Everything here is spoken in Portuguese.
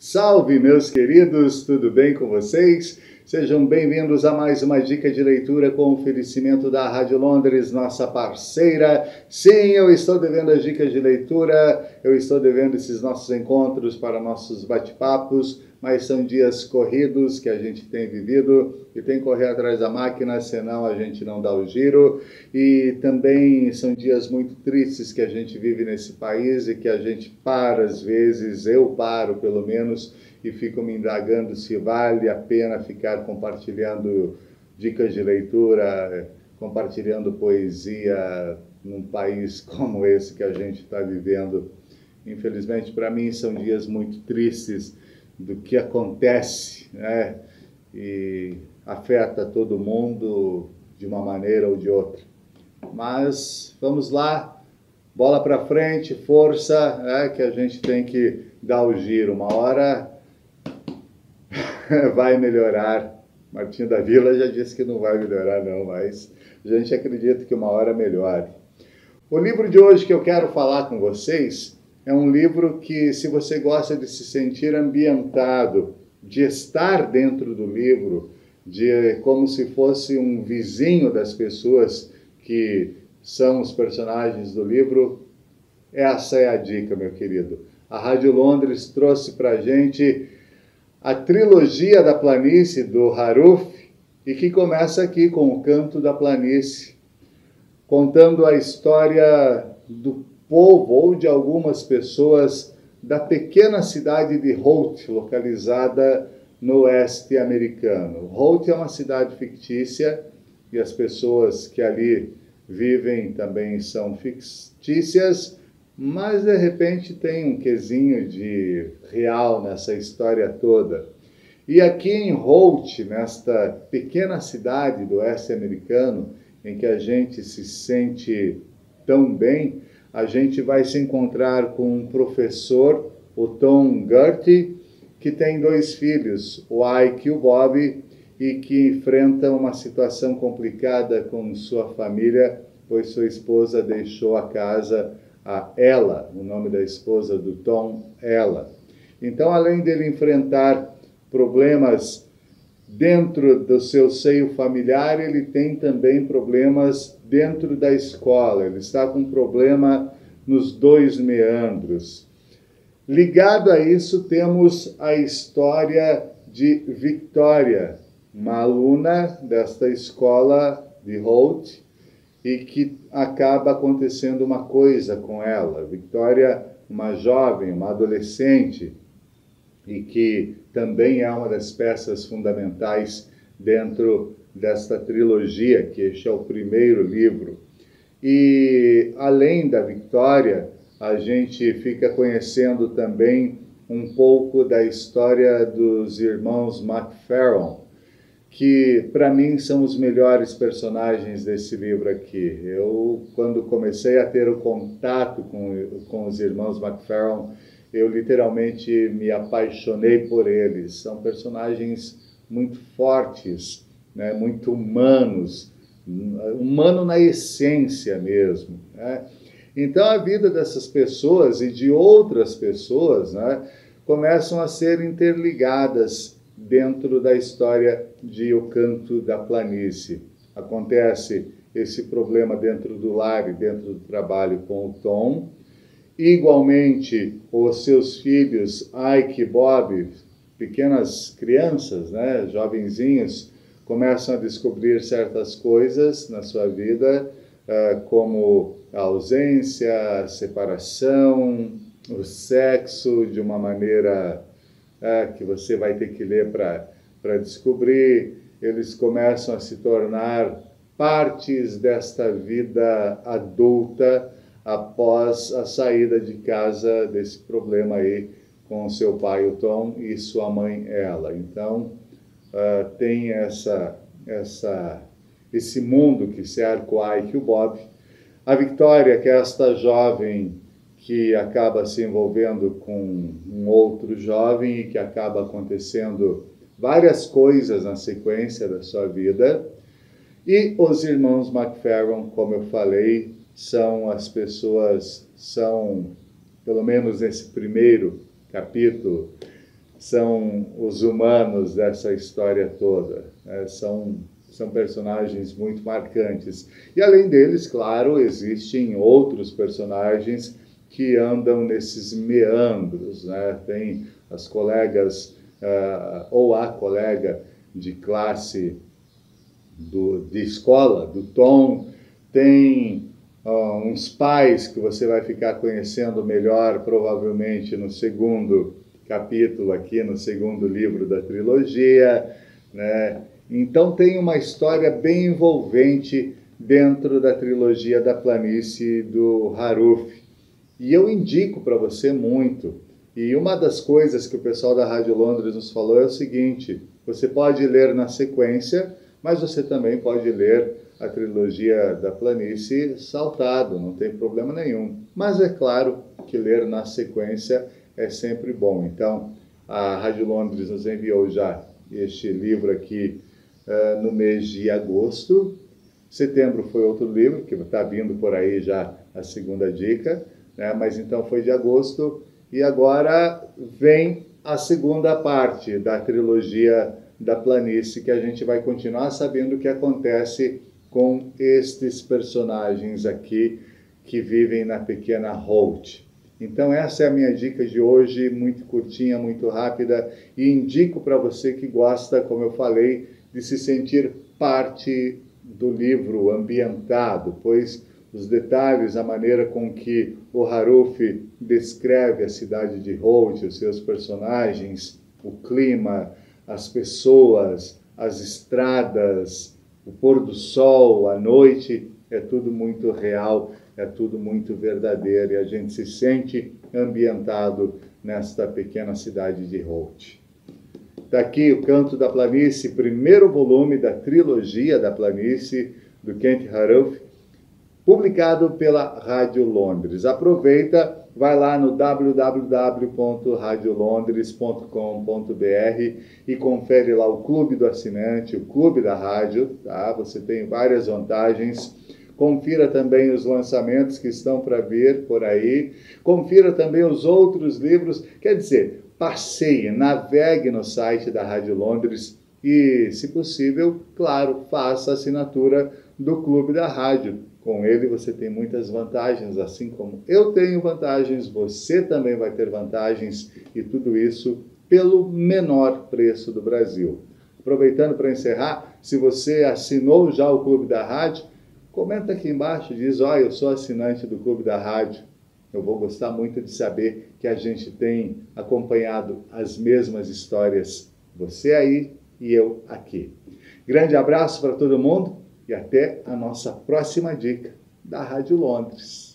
Salve, meus queridos, tudo bem com vocês? Sejam bem-vindos a mais uma dica de leitura com oferecimento da Rádio Londres, nossa parceira. Sim, eu estou devendo as dicas de leitura, eu estou devendo esses nossos encontros para nossos bate-papos, mas são dias corridos que a gente tem vivido e tem que correr atrás da máquina, senão a gente não dá o giro. E também são dias muito tristes que a gente vive nesse país e que a gente para, às vezes, eu paro pelo menos, e fico me indagando se vale a pena ficar compartilhando dicas de leitura, compartilhando poesia num país como esse que a gente está vivendo. Infelizmente, para mim, são dias muito tristes do que acontece, né? E afeta todo mundo de uma maneira ou de outra. Mas vamos lá, bola para frente, força, que a gente tem que dar o giro. Uma hora vai melhorar. Martinho da Vila já disse que não vai melhorar não, mas a gente acredita que uma hora melhore. O livro de hoje que eu quero falar com vocês é um livro que, se você gosta de se sentir ambientado, de estar dentro do livro, de como se fosse um vizinho das pessoas que são os personagens do livro, essa é a dica, meu querido. A Rádio Londres trouxe para a gente a trilogia da planície do Haruf, e que começa aqui com o Canto da Planície, contando a história do povo ou de algumas pessoas da pequena cidade de Holt, localizada no oeste americano. Holt é uma cidade fictícia e as pessoas que ali vivem também são fictícias, mas de repente tem um quesinho de real nessa história toda. E aqui em Holt, nesta pequena cidade do oeste americano, em que a gente se sente tão bem, a gente vai se encontrar com um professor, o Tom Gertie, que tem 2 filhos, o Ike e o Bob, e que enfrenta uma situação complicada com sua família, pois sua esposa deixou a casa a Ella, o nome da esposa do Tom, Ella. Então, além dele enfrentar problemas dentro do seu seio familiar, ele tem também problemas dentro da escola. Ele está com um problema nos 2 meandros. Ligado a isso, temos a história de Victoria, uma aluna desta escola de Holt, e que acaba acontecendo uma coisa com ela. Victoria, uma jovem, uma adolescente, e que também é uma das peças fundamentais dentro desta trilogia, que este é o primeiro livro. E, além da Victoria, a gente fica conhecendo também um pouco da história dos irmãos McFarlane, que, para mim, são os melhores personagens desse livro aqui. Eu, quando comecei a ter o contato com os irmãos McFarlane, eu literalmente me apaixonei por eles. São personagens muito fortes, né? Muito humanos, humano na essência mesmo, né? Então, a vida dessas pessoas e de outras pessoas, né, começam a ser interligadas dentro da história de O Canto da Planície. Acontece esse problema dentro do lar e dentro do trabalho com o Tom. Igualmente, os seus filhos, Ike e Bob, pequenas crianças, né, jovenzinhos, começam a descobrir certas coisas na sua vida, como a ausência, a separação, o sexo, de uma maneira que você vai ter que ler para descobrir. Eles começam a se tornar partes desta vida adulta após a saída de casa desse problema aí com seu pai, o Tom, e sua mãe, ela. Então, tem esse mundo que cerca o Ike e o Bob. A Victoria, que é esta jovem que acaba se envolvendo com um outro jovem e que acaba acontecendo várias coisas na sequência da sua vida. E os irmãos McFarlane, como eu falei, são as pessoas, pelo menos nesse primeiro capítulo, são os humanos dessa história toda, né? São personagens muito marcantes. E além deles, claro, existem outros personagens que andam nesses meandros, né? Tem as colegas, ou a colega de classe de escola, do Tom, tem uns pais que você vai ficar conhecendo melhor, provavelmente no segundo capítulo aqui, no segundo livro da trilogia, né? Então tem uma história bem envolvente dentro da trilogia da planície do Haruf. E eu indico para você muito. E uma das coisas que o pessoal da Rádio Londres nos falou é o seguinte: você pode ler na sequência, mas você também pode ler a trilogia da planície saltado, não tem problema nenhum. Mas é claro que ler na sequência é sempre bom. Então, a Rádio Londres nos enviou já este livro aqui no mês de agosto. Setembro foi outro livro, que está vindo por aí já a segunda dica, né? Mas então foi de agosto, e agora vem a segunda parte da trilogia da planície, que a gente vai continuar sabendo o que acontece com estes personagens aqui que vivem na pequena Holt. Então essa é a minha dica de hoje, muito curtinha, muito rápida, e indico para você que gosta, como eu falei, de se sentir parte do livro ambientado, pois os detalhes, a maneira com que o Haruf descreve a cidade de Holt, os seus personagens, o clima, as pessoas, as estradas, o pôr do sol, a noite, é tudo muito real, é tudo muito verdadeiro, e a gente se sente ambientado nesta pequena cidade de Holt. Está aqui o Canto da Planície, primeiro volume da trilogia da planície, do Kent Haruf, publicado pela Rádio Londres. Aproveita, vai lá no www.radiolondres.com.br e confere lá o Clube do Assinante, o Clube da Rádio, tá? Você tem várias vantagens. Confira também os lançamentos que estão para vir por aí. Confira também os outros livros. Quer dizer, passeie, navegue no site da Rádio Londres e, se possível, claro, faça a assinatura do Clube da Rádio. Com ele você tem muitas vantagens, assim como eu tenho vantagens, você também vai ter vantagens, e tudo isso pelo menor preço do Brasil. Aproveitando para encerrar, se você assinou já o Clube da Rádio, comenta aqui embaixo, diz: ó, eu sou assinante do Clube da Rádio. Eu vou gostar muito de saber que a gente tem acompanhado as mesmas histórias, você aí e eu aqui. Grande abraço para todo mundo e até a nossa próxima dica da Rádio Londres.